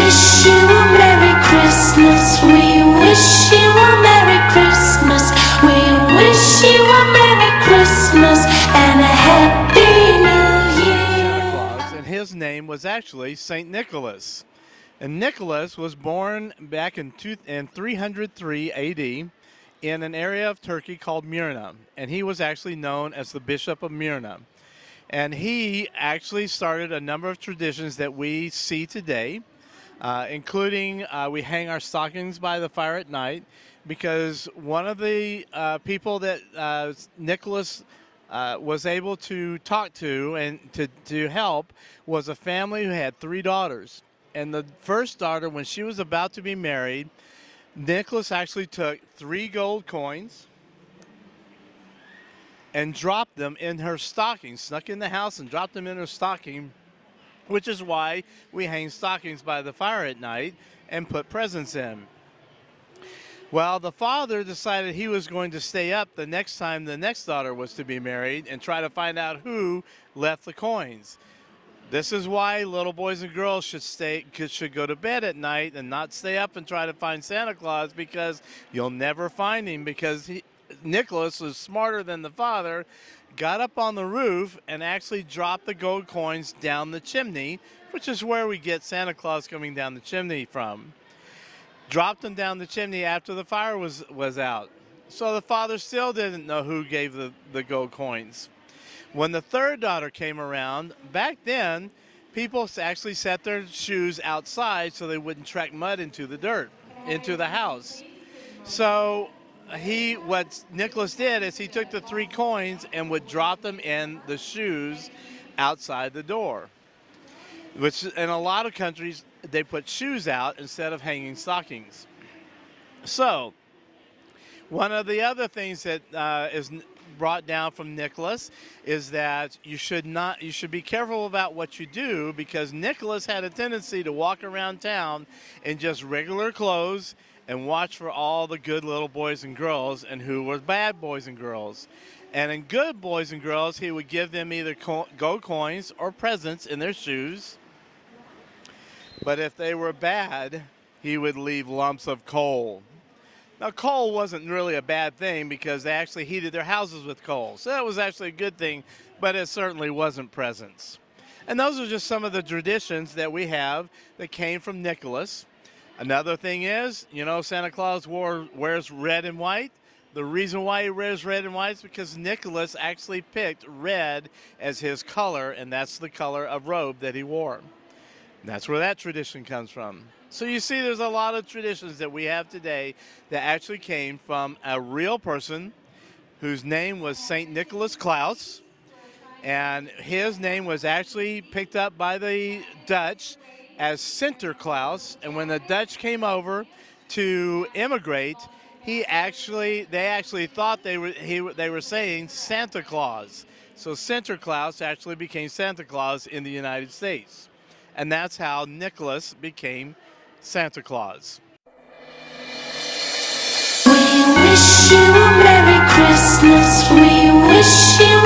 wish you a Merry Christmas. We wish you a Merry Christmas. We wish you a Merry Christmas and a Happy New Year. Claus, and his name was actually Saint Nicholas. And Nicholas was born back in 303 AD in an area of Turkey called Myrna, and he was actually known as the Bishop of Myrna. And he actually started a number of traditions that we see today, including we hang our stockings by the fire at night, because one of the people that Nicholas was able to talk to and to help was a family who had 3 daughters. And the first daughter, when she was about to be married, Nicholas actually took 3 gold coins and dropped them in her stocking, snuck in the house and dropped them in her stocking, which is why we hang stockings by the fire at night and put presents in. Well, the father decided he was going to stay up the next time the next daughter was to be married and try to find out who left the coins. This is why little boys and girls should go to bed at night and not stay up and try to find Santa Claus, because you'll never find him, because Nicholas was smarter than the father, got up on the roof and actually dropped the gold coins down the chimney, which is where we get Santa Claus coming down the chimney from. Dropped them down the chimney after the fire was out. So the father still didn't know who gave the gold coins. When the third daughter came around, back then, people actually set their shoes outside so they wouldn't track mud into the dirt, into the house. So what Nicholas did is he took the 3 coins and would drop them in the shoes outside the door, which in a lot of countries, they put shoes out instead of hanging stockings. So one of the other things that is brought down from Nicholas is that you should be careful about what you do, because Nicholas had a tendency to walk around town in just regular clothes and watch for all the good little boys and girls and who were bad boys and girls. And in good boys and girls, he would give them either gold coins or presents in their shoes. But if they were bad, he would leave lumps of coal. Now, coal wasn't really a bad thing, because they actually heated their houses with coal. So that was actually a good thing, but it certainly wasn't presents. And those are just some of the traditions that we have that came from Nicholas. Another thing is, Santa Claus wears red and white. The reason why he wears red and white is because Nicholas actually picked red as his color, and that's the color of robe that he wore. And that's where that tradition comes from. So you see, there's a lot of traditions that we have today that actually came from a real person whose name was Saint Nicholas Claus, and his name was actually picked up by the Dutch as Sinterklaas. And when the Dutch came over to immigrate, they actually thought they were saying Santa Claus. So Sinterklaas actually became Santa Claus in the United States, and that's how Nicholas became Santa Claus. We wish you a Merry Christmas. We wish you